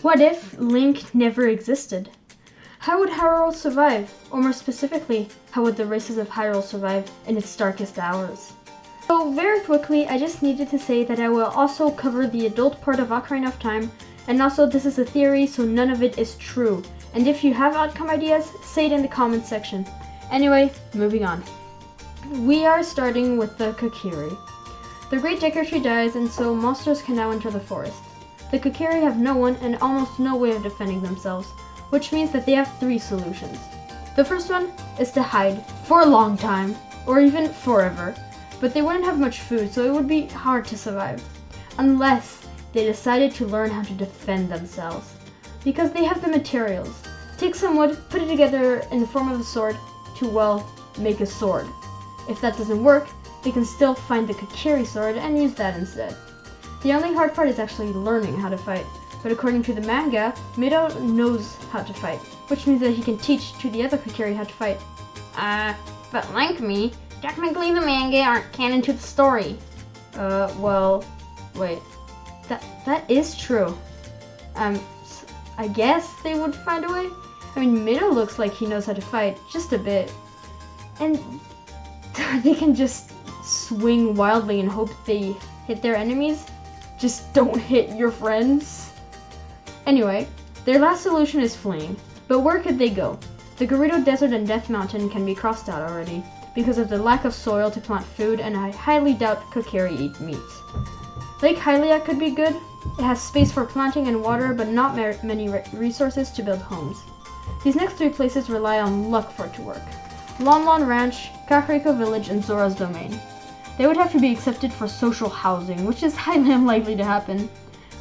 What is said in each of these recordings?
What if Link never existed? How would Hyrule survive? Or more specifically, how would the races of Hyrule survive in its darkest hours? So very quickly, I just needed to say that I will also cover the adult part of Ocarina of Time, and also this is a theory, so none of it is true. And if you have outcome ideas, say it in the comments section. Anyway, moving on. We are starting with the Kokiri. The Great Deku Tree dies, and so monsters can now enter the forest. The Kokiri have no one and almost no way of defending themselves, which means that they have 3 solutions. The first one is to hide for a long time, or even forever, but they wouldn't have much food, so it would be hard to survive, unless they decided to learn how to defend themselves, because they have the materials. Take some wood, put it together in the form of a sword to, well, make a sword. If that doesn't work, they can still find the Kokiri sword and use that instead. The only hard part is actually learning how to fight, but according to the manga, Mido knows how to fight, which means that he can teach to the other Kokiri how to fight. But like me, technically the manga aren't canon to the story. Well, wait. That is true. I guess they would find a way? I mean, Mido looks like he knows how to fight, just a bit. And they can just swing wildly and hope they hit their enemies. Just don't hit your friends. Anyway, their last solution is fleeing. But where could they go? The Gerudo Desert and Death Mountain can be crossed out already, because of the lack of soil to plant food, and I highly doubt Kokiri eat meat. Lake Hylia could be good. It has space for planting and water, but not many resources to build homes. These next 3 places rely on luck for it to work. Lon Lon Ranch, Kakariko Village, and Zora's Domain. They would have to be accepted for social housing, which is highly unlikely to happen.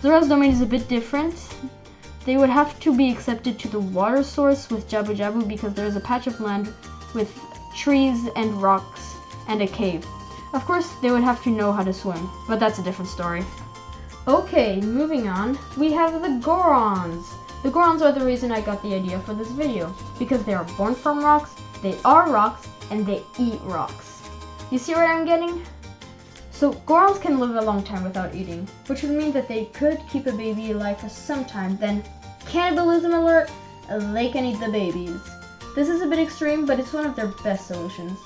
Zora's Domain is a bit different. They would have to be accepted to the water source with Jabu Jabu because there is a patch of land with trees and rocks and a cave. Of course, they would have to know how to swim, but that's a different story. Okay, moving on, we have the Gorons. The Gorons are the reason I got the idea for this video, because they are born from rocks, they are rocks, and they eat rocks. You see what I'm getting? So Gorons can live a long time without eating, which would mean that they could keep a baby alive for some time, then cannibalism alert, they can eat the babies. This is a bit extreme, but it's one of their best solutions.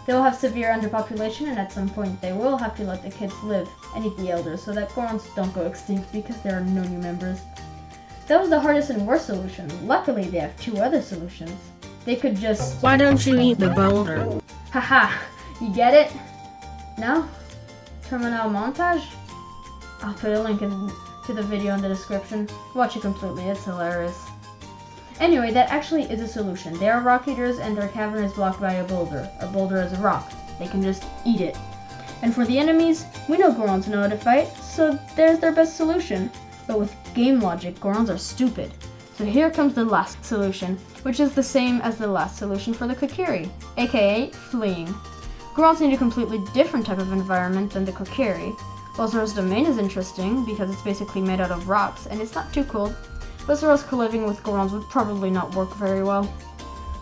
They will have severe underpopulation, and at some point they will have to let the kids live and eat the elders so that Gorons don't go extinct because there are no new members. That was the hardest and worst solution. Luckily they have 2 other solutions. They could just... Why don't you eat the boulder? Haha, you get it? No? Terminal montage? I'll put a link to the video in the description. Watch it completely, it's hilarious. Anyway, that actually is a solution. They are rock eaters and their cavern is blocked by a boulder. A boulder is a rock. They can just eat it. And for the enemies, we know Gorons know how to fight, so there's their best solution. But with game logic, Gorons are stupid. So here comes the last solution, which is the same as the last solution for the Kokiri, aka fleeing. Gorons need a completely different type of environment than the Kokiri. While Zora's Domain is interesting because it's basically made out of rocks and it's not too cold, but Zora's co-living with Gorons would probably not work very well.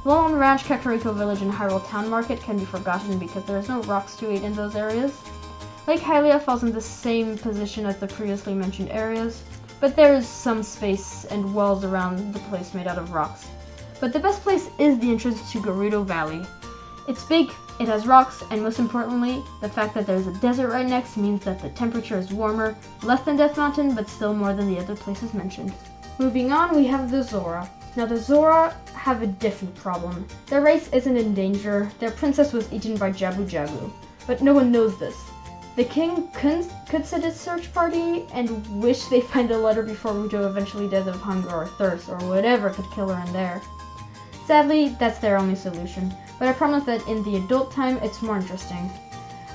Lon Lon Ranch, Kakariko Village, and Hyrule Town Market can be forgotten because there is no rocks to eat in those areas. Lake Hylia falls in the same position as the previously mentioned areas, but there is some space and walls around the place made out of rocks. But the best place is the entrance to Gerudo Valley. It's big, it has rocks, and most importantly, the fact that there's a desert right next means that the temperature is warmer, less than Death Mountain, but still more than the other places mentioned. Moving on, we have the Zora. Now the Zora have a different problem. Their race isn't in danger, their princess was eaten by Jabu Jabu, but no one knows this. The king could set a search party and wish they find the letter before Ruto eventually dies of hunger or thirst or whatever could kill her in there. Sadly, that's their only solution, but I promise that in the adult time it's more interesting.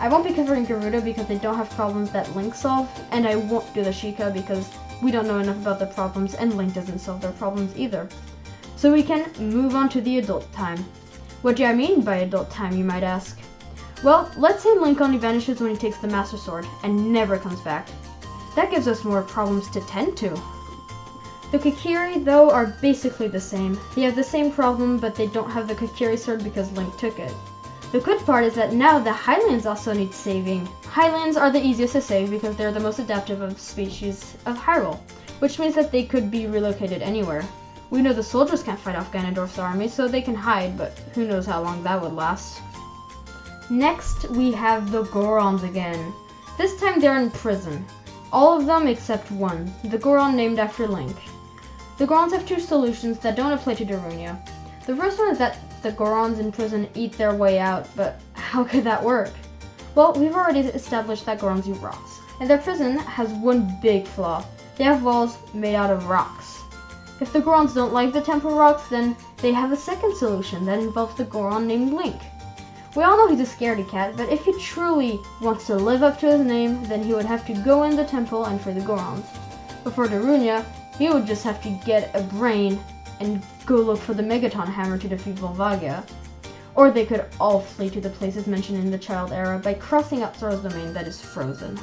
I won't be covering Gerudo because they don't have problems that Link solve, and I won't do the Sheikah because we don't know enough about their problems and Link doesn't solve their problems either. So we can move on to the adult time. What do I mean by adult time, you might ask? Well, let's say Link only vanishes when he takes the Master Sword and never comes back. That gives us more problems to tend to. The Kokiri, though, are basically the same. They have the same problem, but they don't have the Kokiri sword because Link took it. The good part is that now the Highlands also need saving. Highlands are the easiest to save because they're the most adaptive of species of Hyrule. which means that they could be relocated anywhere. We know the soldiers can't fight off Ganondorf's army, so they can hide, but who knows how long that would last. Next, we have the Gorons again. This time they're in prison. All of them except one, the Goron named after Link. The Gorons have two solutions that don't apply to Darunia. The first one is that the Gorons in prison eat their way out, but how could that work? Well, we've already established that Gorons eat rocks, and their prison has one big flaw. They have walls made out of rocks. If the Gorons don't like the temple rocks, then they have a second solution that involves the Goron named Link. We all know he's a scaredy cat, but if he truly wants to live up to his name, then he would have to go in the temple and free the Gorons. Before Darunia, he would just have to get a brain and go look for the Megaton Hammer to defeat Volvagia. Or they could all flee to the places mentioned in the Child Era by crossing up Zora's domain that is frozen.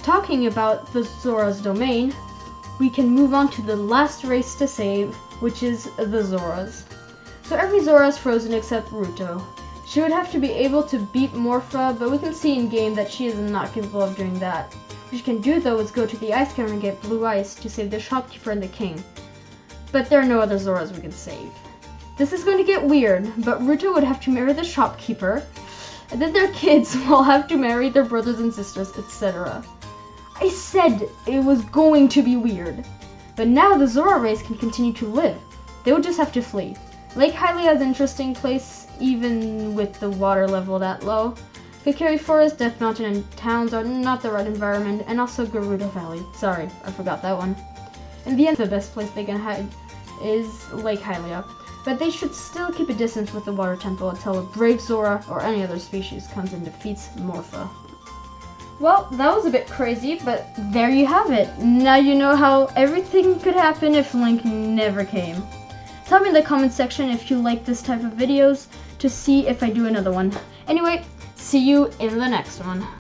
Talking about the Zora's domain, we can move on to the last race to save, which is the Zoras. So every Zora is frozen except Ruto. She would have to be able to beat Morpha, but we can see in-game that she is not capable of doing that. What she can do though is go to the ice cavern and get blue ice to save the shopkeeper and the king. But there are no other Zoras we can save. This is going to get weird, but Ruto would have to marry the shopkeeper, and then their kids will have to marry their brothers and sisters, etc. I said it was going to be weird. But now the Zora race can continue to live. They would just have to flee. Lake Hylia is an interesting place, even with the water level that low. Kakiri Forest, Death Mountain, and towns are not the right environment, and also Gerudo Valley. Sorry, I forgot that one. In the end, the best place they can hide is Lake Hylia, but they should still keep a distance with the Water Temple until a brave Zora or any other species comes and defeats Morpha. Well, that was a bit crazy, but there you have it. Now you know how everything could happen if Link never came. Tell me in the comment section if you like this type of videos to see if I do another one. Anyway, see you in the next one.